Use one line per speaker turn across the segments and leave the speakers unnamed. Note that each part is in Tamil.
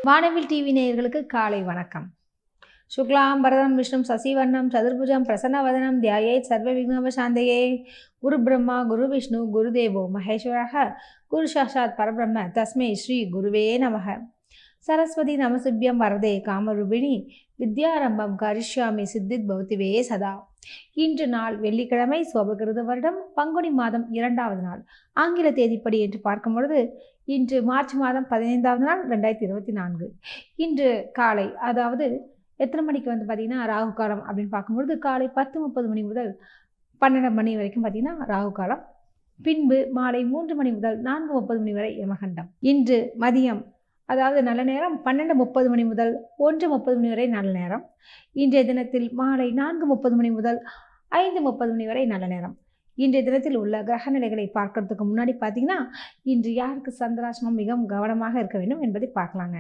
வானவில் டிவி நேயர்களுக்கு காலை வணக்கம். சுக்லாம் பரதம் விஷ்ணும் சசிவர்ணம் சதுர்புஜம் பிரசன்னவதனம் தியாயே சர்வ விக்னோபசாந்தயே. குரு பிரம்மா குரு விஷ்ணு குரு தேவோ மகேஸ்வரः குரு சாட்சாத் பரபிரம்ம தஸ்மை ஸ்ரீ குருவே நமக. சரஸ்வதி நமசிபியம் வரதே காமரூபிணி வித்யாரம்பம் கரிஷ்யாமி சித்தித் பவதிவே சதா. இன்று நாள் வெள்ளிக்கிழமை, சோபகிருத வருடம் பங்குனி மாதம் 2வது நாள், ஆங்கில தேதிப்படி என்று பார்க்கும் பொழுது இன்று மார்ச் மாதம் 15வது நாள் 2024. இன்று காலை, அதாவது எத்தனை மணிக்கு பார்த்தீங்கன்னா ராகு காலம் அப்படின்னு பார்க்கும்பொழுது காலை 10:30 மணி முதல் 12 மணி வரைக்கும் பார்த்தீங்கன்னா ராகு காலம். பின்பு மாலை 3 மணி முதல் 4:30 மணி வரை யமகண்டம். இன்று மதியம், அதாவது நல்ல நேரம் 12:30 மணி முதல் 1:30 மணி வரை நல்ல நேரம். இன்றைய தினத்தில் மாலை 4:30 மணி முதல் 5:30 மணி வரை நல்ல நேரம். இன்றைய தினத்தில் உள்ள கிரக நிலைகளை பார்க்கறதுக்கு முன்னாடி பார்த்தீங்கன்னா, இன்று யாருக்கு சந்திராசிரமம் மிகவும் கவனமாக இருக்க வேண்டும் என்பதை பார்க்கலாங்க.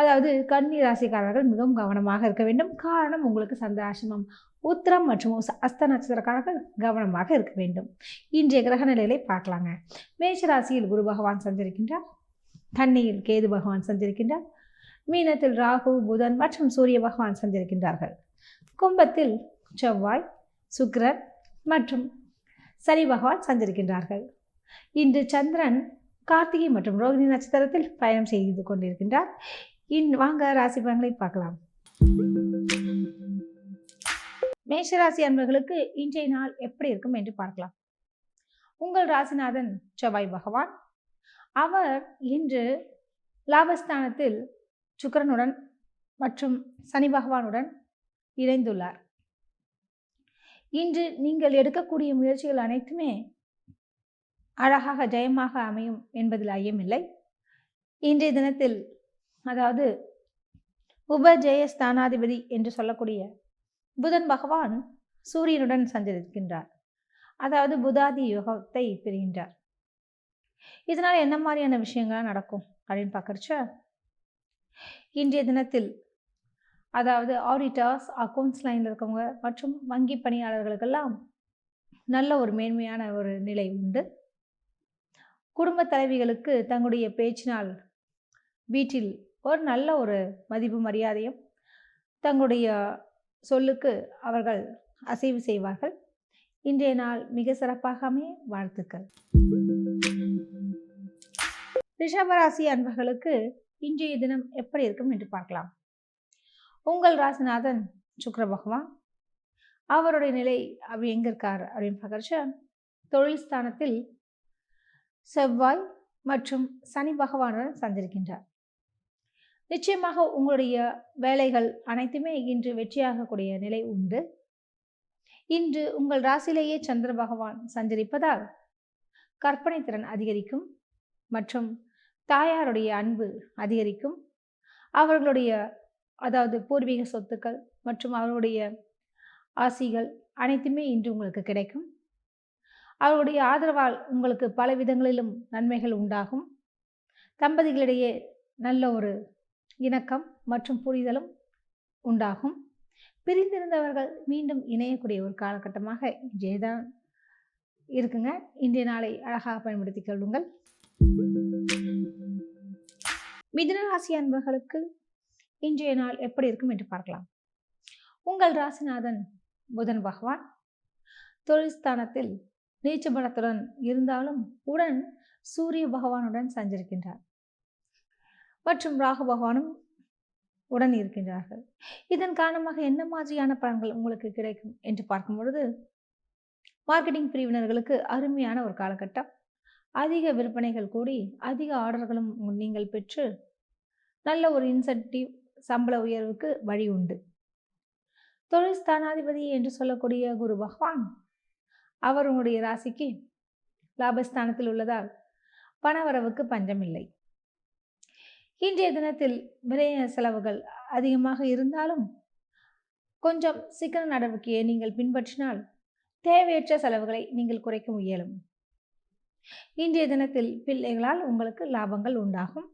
அதாவது கன்னி ராசிக்காரர்கள் மிகவும் கவனமாக இருக்க வேண்டும். காரணம், உங்களுக்கு சந்திராசிரமம். உத்திரம் மற்றும் அஸ்த நட்சத்திரக்காரர்கள் கவனமாக இருக்க வேண்டும். இன்றைய கிரக நிலைகளை பார்க்கலாங்க. மேஷ ராசியில் குரு பகவான் சஞ்சரிக்கின்றார். கன்னியில் கேது பகவான் சஞ்சரிக்கின்றார். மீனத்தில் ராகு புதன் மற்றும் சூரிய பகவான் சஞ்சரிக்கின்றார்கள். கும்பத்தில் செவ்வாய் சுக்கிரன் மற்றும் சனி பகவான் சஞ்சரிக்கின்றார்கள். இன்று சந்திரன் கார்த்திகை மற்றும் ரோகிணி நட்சத்திரத்தில் பயணம் செய்து கொண்டிருக்கின்றார். வாங்க ராசி பலன்களை பார்க்கலாம். மேஷராசி அன்பர்களுக்கு இன்றைய நாள் எப்படி இருக்கும் என்று பார்க்கலாம். உங்கள் ராசிநாதன் செவ்வாய் பகவான், அவர் இன்று லாபஸ்தானத்தில் சுக்கிரனுடன் மற்றும் சனி பகவானுடன் இணைந்துள்ளார். இன்று நீங்கள் எடுக்கக்கூடிய முயற்சிகள் அனைத்துமே அழகாக ஜெயமாக அமையும் என்பதில் ஐயமில்லை. இன்றைய தினத்தில், அதாவது உபஜெயஸ்தானாதிபதி என்று சொல்லக்கூடிய புதன் பகவான் சூரியனுடன் சஞ்சரிக்கின்றார். அதாவது புதாதி யோகத்தை பெறுகின்றார். இதனால் என்ன மாதிரியான விஷயங்கள்லாம் நடக்கும் அப்படின்னு பார்க்கறச்ச, இன்றைய தினத்தில் அதாவது ஆடிட்டர்ஸ், அக்கௌண்ட்ஸ் லைனில் இருக்கவங்க மற்றும் வங்கி பணியாளர்களுக்கெல்லாம் நல்ல ஒரு மேன்மையான ஒரு நிலை உண்டு. குடும்ப தலைவிகளுக்கு தங்களுடைய பேச்சினால் வீட்டில் ஒரு நல்ல ஒரு மதிப்பு மரியாதையும், தங்களுடைய சொல்லுக்கு அவர்கள் அசைவு செய்வார்கள். இன்றைய நாள் மிக சிறப்பாக அமைய வாழ்த்துக்கள். ரிஷபராசி அன்பர்களுக்கு இன்றைய தினம் எப்படி இருக்கும் என்று பார்க்கலாம். உங்கள் ராசிநாதன் சுக்கிர பகவான், அவருடைய நிலை அப்படி எங்கே இருக்கார் அப்படின்னு பார்க்கறச்ச, தொழில் ஸ்தானத்தில் செவ்வாய் மற்றும் சனி பகவானுடன் சஞ்சரிக்கின்றார். நிச்சயமாக உங்களுடைய வேலைகள் அனைத்துமே இன்று வெற்றியாகக்கூடிய நிலை உண்டு. இன்று உங்கள் ராசியிலேயே சந்திர பகவான் சஞ்சரிப்பதால் கற்பனை திறன் அதிகரிக்கும் மற்றும் தாயாருடைய அன்பு அதிகரிக்கும். அவர்களுடைய, அதாவது பூர்வீக சொத்துக்கள் மற்றும் அவருடைய ஆசிகள் அனைத்துமே இன்று உங்களுக்கு கிடைக்கும். அவருடைய ஆதரவால் உங்களுக்கு பல விதங்களிலும் நன்மைகள் உண்டாகும். தம்பதிகளிடையே நல்ல ஒரு இணக்கம் மற்றும் புரிதலும் உண்டாகும். பிரிந்திருந்தவர்கள் மீண்டும் இணையக்கூடிய ஒரு காலகட்டமாக இன்றையதான் இருக்குங்க. இன்றைய நாளை அழகாக பயன்படுத்திக் கொள்ளுங்கள். மிதுன ராசி அன்பர்களுக்கு இன்றைய நாள் எப்படி இருக்கும் என்று பார்க்கலாம். உங்கள் ராசிநாதன் புதன் பகவான் தொழில் ஸ்தானத்தில் நீச்ச பலத்துடன் இருந்தாலும் உடன் சூரிய பகவானுடன் சஞ்சரிக்கின்றார் மற்றும் ராகு பகவானும் உடன் இருக்கின்றார்கள். இதன் காரணமாக என்ன மாதிரியான பலன்கள் உங்களுக்கு கிடைக்கும் என்று பார்க்கும் பொழுது, மார்க்கெட்டிங் பிரிவினர்களுக்கு அருமையான ஒரு காலகட்டம். அதிக விற்பனைகள் கூடி அதிக ஆர்டர்களும் நீங்கள் பெற்று நல்ல ஒரு இன்சென்டிவ், சம்பள உயர்வுக்கு வழி உண்டு. தொழில் ஸ்தானாதிபதி என்று சொல்லக்கூடிய குரு பகவான், அவர் உங்களுடைய ராசிக்கு லாபஸ்தானத்தில் உள்ளதால் பணவரவுக்கு பஞ்சமில்லை. இன்றைய தினத்தில் விரைய செலவுகள் அதிகமாக இருந்தாலும் கொஞ்சம் சிக்கன நடவடிக்கையை நீங்கள் பின்பற்றினால் தேவையற்ற செலவுகளை நீங்கள் குறைக்க முயலும். இன்றைய தினத்தில் பிள்ளைகளால் உங்களுக்கு லாபங்கள் உண்டாகும்.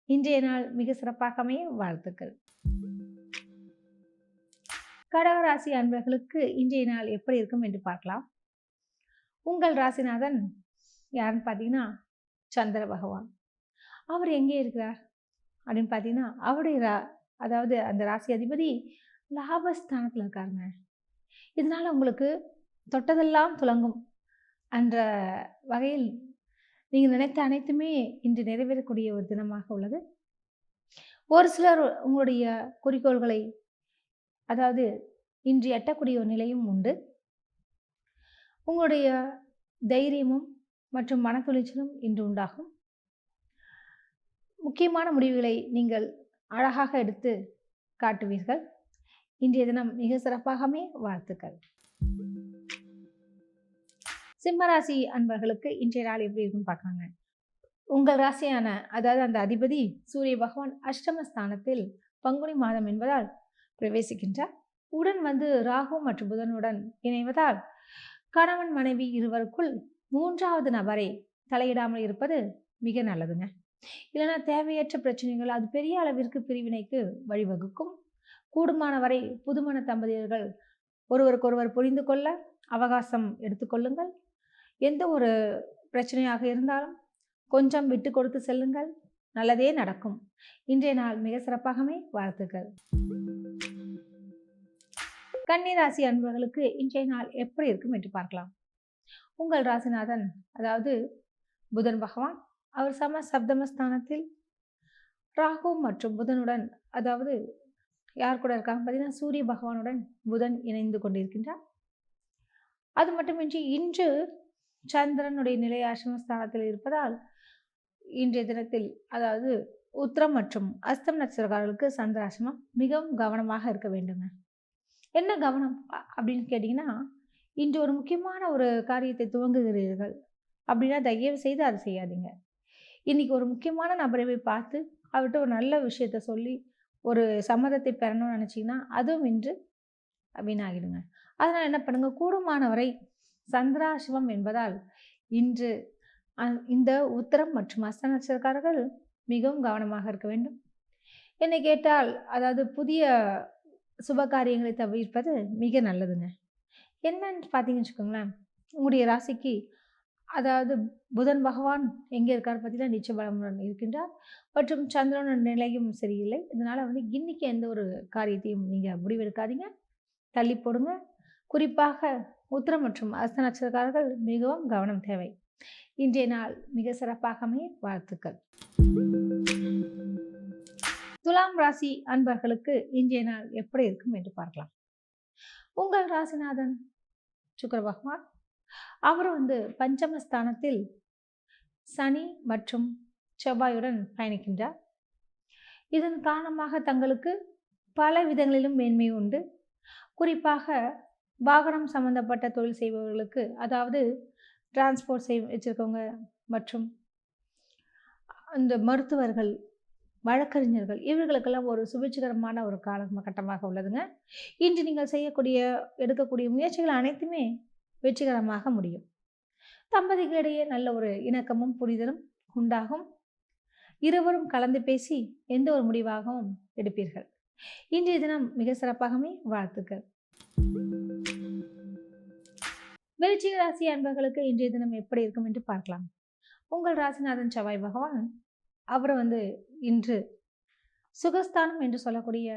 இன்றைய நாள் மிக சிறப்பாக அமைய வாழ்த்துக்கள். கடகராசி அன்பர்களுக்கு இன்றைய நாள் எப்படி இருக்கும் என்று பார்க்கலாம். உங்கள் ராசிநாதன் யாருன்னு பார்த்தீங்கன்னா சந்திர பகவான். அவர் எங்கே இருக்கிறார்? அப்படின்னு பார்த்தீங்கன்னா, அவருடைய அதாவது அந்த ராசி அதிபதி லாபஸ்தானத்தில் இருக்காருங்க. இதனால உங்களுக்கு தொட்டதெல்லாம் துலங்கும் என்ற வகையில் நீங்கள் நினைத்த அனைத்துமே இன்று நிறைவேறக்கூடிய ஒரு தினமாக உள்ளது. ஒரு சிலர் உங்களுடைய குறிக்கோள்களை அதாவது இன்று எட்டக்கூடிய ஒரு நிலையும் உண்டு. உங்களுடைய தைரியமும் மற்றும் மனத்துணிச்சலும் இன்று உண்டாகும். முக்கியமான முடிவுகளை நீங்கள் அழகாக எடுத்து காட்டுவீர்கள். இன்றைய தினம் மிக சிறப்பாகவே வாழ்த்துக்கள். சிம்மராசி அன்பர்களுக்கு இன்றைய நாள் எப்படி இருக்குன்னு பார்க்கலாங்க. உங்கள் ராசியான அதாவது அந்த அதிபதி சூரிய பகவான் அஷ்டமஸ்தானத்தில் பங்குனி மாதம் என்பதால் பிரவேசிக்கின்றார். உடன் ராகு மற்றும் புதனுடன் இணைவதால் கணவன் மனைவி இருவருக்குள் மூன்றாவது நபரை தலையிடாமல் இருப்பது மிக நல்லதுங்க. இல்லைன்னா தேவையற்ற பிரச்சனைகள் அது பெரிய அளவிற்கு பிரிவினைக்கு வழிவகுக்கும். கூடுமான வரை புதுமண தம்பதியர்கள் ஒருவருக்கொருவர் புரிந்து கொள்ள அவகாசம் எடுத்துக்கொள்ளுங்கள். எந்த ஒரு பிரச்சனையாக இருந்தாலும் கொஞ்சம் விட்டு கொடுத்து செல்லுங்கள், நல்லதே நடக்கும். இன்றைய நாள் மிக சிறப்பாகவே வாழ்த்துக்கள். கன்னி ராசி அன்பர்களுக்கு இன்றைய நாள் எப்படி இருக்கும் என்று பார்க்கலாம். உங்கள் ராசிநாதன் அதாவது புதன் பகவான் அவர் சப்தமஸ்தானத்தில் ராகு மற்றும் புதனுடன் அதாவது யார் கூட இருக்காங்க பார்த்தீங்கன்னா சூரிய பகவானுடன் புதன் இணைந்து கொண்டிருக்கின்றார். அது மட்டுமின்றி இன்று சந்திரனுடைய நிலை அஷ்டமஸ்தானத்தில் இருப்பதால் இன்றைய தினத்தில் அதாவது உத்திரம் மற்றும் அஸ்தம் நட்சத்திரக்காரர்களுக்கு சந்திராசிரமம் மிகவும் கவனமாக இருக்க வேண்டுங்க. என்ன கவனம் அப்படின்னு கேட்டிங்கன்னா, இன்று ஒரு முக்கியமான ஒரு காரியத்தை துவங்குகிறீர்கள் அப்படின்னா தயவு செய்து அதை செய்யாதீங்க. இன்றைக்கி ஒரு முக்கியமான நபரை போய் பார்த்து அவர்கிட்ட ஒரு நல்ல விஷயத்த சொல்லி ஒரு சம்மதத்தை பெறணும்னு நினச்சிங்கன்னா அதுவும் இன்று வீணாகிடுங்க. அதனால் என்ன பண்ணுங்கள், கூடுமான வரை சந்திராசிரமம் என்பதால் இன்று இந்த உத்திரம் மற்றும் அஸ்த நட்சத்திரக்காரர்கள் மிகவும் கவனமாக இருக்க வேண்டும். என்னை கேட்டால் அதாவது புதிய சுப காரியங்களை தவிர்ப்பது மிக நல்லதுங்க. என்னன்னு பார்த்தீங்கன்னு வச்சுக்கோங்களேன், உங்களுடைய ராசிக்கு அதாவது புதன் பகவான் எங்கே இருக்கார் பார்த்தீங்கன்னா நிச்சயபலமுடன் இருக்கின்றார் மற்றும் சந்திரனோட நிலையும் சரியில்லை. இதனால் இன்னைக்கு எந்த ஒரு காரியத்தையும் நீங்கள் முடிவெடுக்காதீங்க, தள்ளி போடுங்க. குறிப்பாக உத்திரம் மற்றும் அஸ்த நட்சத்திரக்காரர்கள் மிகவும் கவனம் தேவை. இன்றைய நாள் மிக சிறப்பாகவே வாழ்த்துக்கள். துலாம் ராசி அன்பர்களுக்கு இன்றைய நாள் எப்படி இருக்கும் என்று பார்க்கலாம். உங்கள் ராசிநாதன் சுக்கிர பகவான் அவர் பஞ்சமஸ்தானத்தில் சனி மற்றும் செவ்வாயுடன் பயணிக்கின்றார். இதன் காரணமாக தங்களுக்கு பல விதங்களிலும் மேன்மை உண்டு. குறிப்பாக வாகனம் சம்பந்தப்பட்ட தொழில் செய்பவர்களுக்கு அதாவது டிரான்ஸ்போர்ட் வச்சுருக்கவங்க மற்றும் அந்த மருத்துவர்கள் வழக்கறிஞர்கள் இவர்களுக்கெல்லாம் ஒரு சுபிட்சகரமான ஒரு காலகட்டமாக உள்ளதுங்க. இன்று நீங்கள் எடுக்கக்கூடிய முயற்சிகள் அனைத்துமே வெற்றிகரமாக முடியும். தம்பதிகளிடையே நல்ல ஒரு இணக்கமும் புரிதலும் உண்டாகும். இருவரும் கலந்து பேசி எந்த ஒரு முடிவாகவும் எடுப்பீர்கள். இன்றைய தினம் மிக சிறப்பாகவே வாழ்த்துக்கள். விருச்சிக ராசி அன்பர்களுக்கு இன்றைய தினம் எப்படி இருக்கும் என்று பார்க்கலாம். உங்கள் ராசிநாதன் செவ்வாய் பகவான் அவர் இன்று சுகஸ்தானம் என்று சொல்லக்கூடிய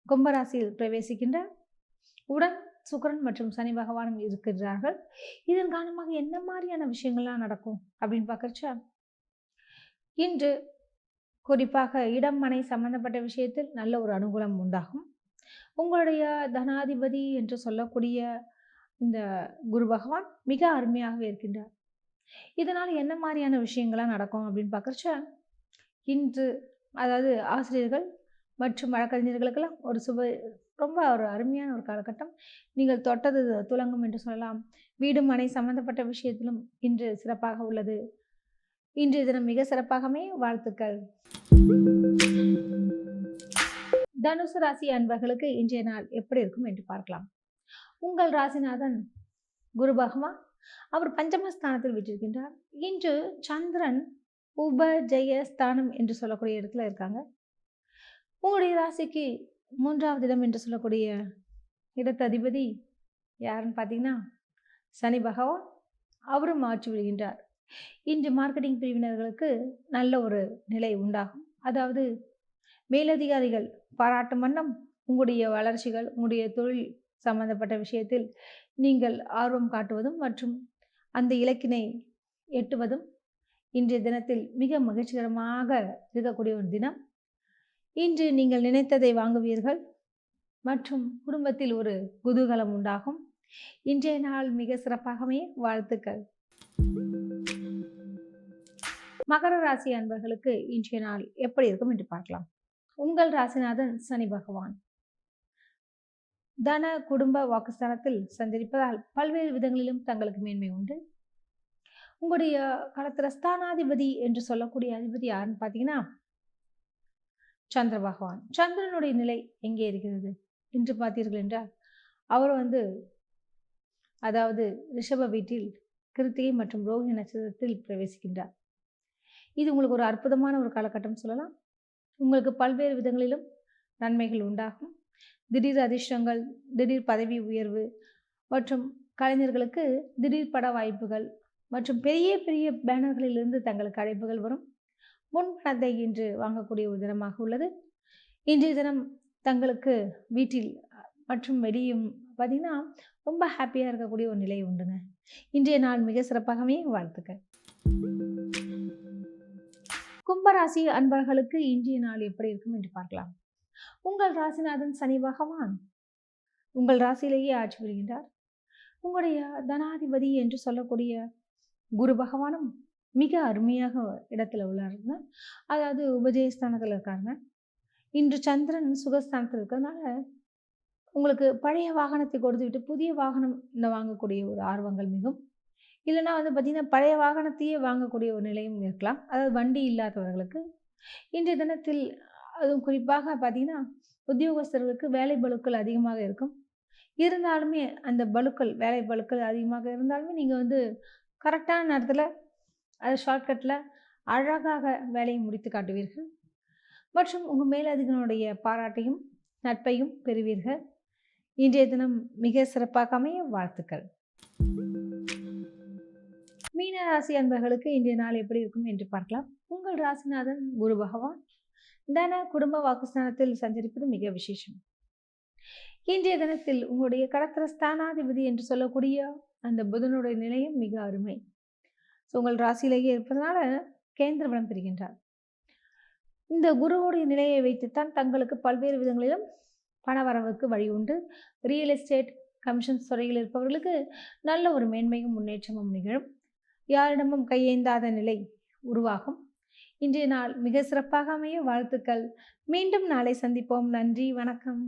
கும்பராசியில் பிரவேசிக்கின்ற உடன் சுக்கிரன் மற்றும் சனி பகவானும் இருக்கிறார்கள். இதன் காரணமாக என்ன மாதிரியான விஷயங்கள்லாம் நடக்கும் அப்படின்னு பார்க்கறச்சா, இன்று குறிப்பாக இடம் மனை சம்பந்தப்பட்ட விஷயத்தில் நல்ல ஒரு அனுகூலம் உண்டாகும். உங்களுடைய தனாதிபதி என்று சொல்லக்கூடிய இந்த குரு பகவான் மிக அருமையாகவே இருக்கின்றார். இதனால் என்ன மாதிரியான விஷயங்கள்லாம் நடக்கும் அப்படின்னு பார்க்கறச்சா, இன்று அதாவது ஆசிரியர்கள் மற்றும் வழக்கறிஞர்களுக்கெல்லாம் ரொம்ப ஒரு அருமையான ஒரு காலகட்டம். நீங்கள் தொட்டது துலங்கும் என்று சொல்லலாம். வீடு மனை சம்பந்தப்பட்ட விஷயத்திலும் இன்று சிறப்பாக உள்ளது. இன்றைய தினம் மிக சிறப்பாகவே வாழ்த்துக்கள். தனுசு ராசி அன்பர்களுக்கு இன்றைய நாள் எப்படி இருக்கும் என்று பார்க்கலாம். உங்கள் ராசிநாதன் குரு பகவான் அவர் பஞ்சமஸ்தானத்தில் விட்டிருக்கின்றார். இன்று சந்திரன் உபஜயஸ்தானம் என்று சொல்லக்கூடிய இடத்துல இருக்காங்க. உங்களுடைய ராசிக்கு 3வது இடம் என்று சொல்லக்கூடிய இடத்து அதிபதி யாருன்னு பார்த்தீங்கன்னா சனி பகவான் அவரும் மாற்றி விடுகின்றார். இன்று மார்க்கெட்டிங் பிரிவினர்களுக்கு நல்ல ஒரு நிலை உண்டாகும். அதாவது மேலதிகாரிகள் பாராட்டும் வண்ணம் உங்களுடைய வளர்ச்சிகள், உங்களுடைய தொழில் சம்பந்தப்பட்ட விஷயத்தில் நீங்கள் ஆர்வம் காட்டுவதும் மற்றும் அந்த இலக்கினை எட்டுவதும் இன்றைய தினத்தில் மிக மகிழ்ச்சிகரமாக இருக்கக்கூடிய ஒரு தினம். இன்று நீங்கள் நினைத்ததை வாங்குவீர்கள் மற்றும் குடும்பத்தில் ஒரு குதூகலம் உண்டாகும். இன்றைய நாள் மிக சிறப்பாகவே. வாழ்த்துக்கள். மகர ராசி அன்பர்களுக்கு இன்றைய நாள் எப்படி இருக்கும் என்று பார்க்கலாம். உங்கள் ராசிநாதன் சனி பகவான் தன குடும்ப வாக்குஸ்தானத்தில் சஞ்சரிப்பதால் பல்வேறு விதங்களிலும் தங்களுக்கு மேன்மை உண்டு. உங்களுடைய களத்திர ஸ்தானாதிபதி என்று சொல்லக்கூடிய அதிபதி யாருன்னு பார்த்தீங்கன்னா சந்திர பகவான். சந்திரனுடைய நிலை எங்கே இருக்கிறது என்று பார்த்தீர்கள் என்றால் அவர் அதாவது ரிஷப வீட்டில் கிருத்திகை மற்றும் ரோகிணி நட்சத்திரத்தில் பிரவேசிக்கின்றார். இது உங்களுக்கு ஒரு அற்புதமான ஒரு காலகட்டம் சொல்லலாம். உங்களுக்கு பல்வேறு விதங்களிலும் நன்மைகள் உண்டாகும். திடீர் அதிர்ஷ்டங்கள், திடீர் பதவி உயர்வு மற்றும் கலைஞர்களுக்கு திடீர் பட வாய்ப்புகள் மற்றும் பெரிய பெரிய பேனர்களிலிருந்து தங்களுக்கு அழைப்புகள் வரும். முன்பணத்தை இன்று வாங்கக்கூடிய ஒரு தினமாக உள்ளது. இன்றைய தினம் தங்களுக்கு வீட்டில் மற்றும் வெளியும் பார்த்தீங்கன்னா ரொம்ப ஹாப்பியாக இருக்கக்கூடிய ஒரு நிலை உண்டுங்க. இன்றைய நாள் மிக சிறப்பாகவே. வாழ்த்துக்கள். கும்பராசி அன்பர்களுக்கு இன்றைய நாள் எப்படி இருக்கும் என்று பார்க்கலாம். உங்கள் ராசிநாதன் சனி பகவான் உங்கள் ராசியிலேயே ஆட்சி புரிகின்றார். உங்களுடைய தனாதிபதி என்று சொல்லக்கூடிய குரு பகவானும் மிக அருமையாக இடத்துல உள்ளாருங்க. அதாவது உபஜயஸ்தானத்தில் இருக்காங்க. இன்று சந்திரன் சுகஸ்தானத்தில் இருக்கிறதுனால உங்களுக்கு பழைய வாகனத்தை கொடுத்து விட்டு புதிய வாகனம் வாங்கக்கூடிய ஒரு ஆர்வங்கள் மிகும். இல்லைன்னா பார்த்தீங்கன்னா பழைய வாகனத்தையே வாங்கக்கூடிய ஒரு நிலையும் இருக்கலாம். அதாவது வண்டி இல்லாதவர்களுக்கு இன்றைய தினத்தில் அதுவும் குறிப்பாக பார்த்தீங்கன்னா உத்தியோகஸ்தர்களுக்கு வேலை பளுக்கள் அதிகமாக இருக்கும். இருந்தாலுமே அந்த பளுக்கள் வேலை பளுக்கள் அதிகமாக இருந்தாலுமே நீங்கள் கரெக்டான நேரத்தில் அது ஷார்ட்கட்டில் அழகாக வேலையை முடித்து காட்டுவீர்கள் மற்றும் உங்கள் மேலதிகனுடைய பாராட்டையும் நட்பையும் பெறுவீர்கள். இன்றைய தினம் மிக சிறப்பாக அமைய வாழ்த்துக்கள். மீன ராசி அன்பர்களுக்கு இன்றைய நாள் எப்படி இருக்கும் என்று பார்க்கலாம். உங்கள் ராசிநாதன் குரு பகவான் தன குடும்ப வாக்குஸ்தானத்தில் சஞ்சரிப்பது மிக விசேஷம். இன்றைய தினத்தில் உங்களுடைய களத்திர ஸ்தானாதிபதி என்று சொல்லக்கூடிய அந்த புதனுடைய நிலையம் மிக அருமை. உங்கள் ராசியிலேயே இருப்பதனால கேந்திர பலம் பெறுகின்றார். இந்த குருவுடைய நிலையை வைத்துத்தான் தங்களுக்கு பல்வேறு விதங்களிலும் பணவரவுக்கு வழி உண்டு. ரியல் எஸ்டேட் கமிஷன்ஸ் துறையில் இருப்பவர்களுக்கு நல்ல ஒரு மேன்மையும் முன்னேற்றமும் நிகழும். யாரிடமும் கையேந்தாத நிலை உருவாகும். இன்றைய நாள் மிக சிறப்பாக அமைய வாழ்த்துக்கள். மீண்டும் நாளை சந்திப்போம். நன்றி, வணக்கம்.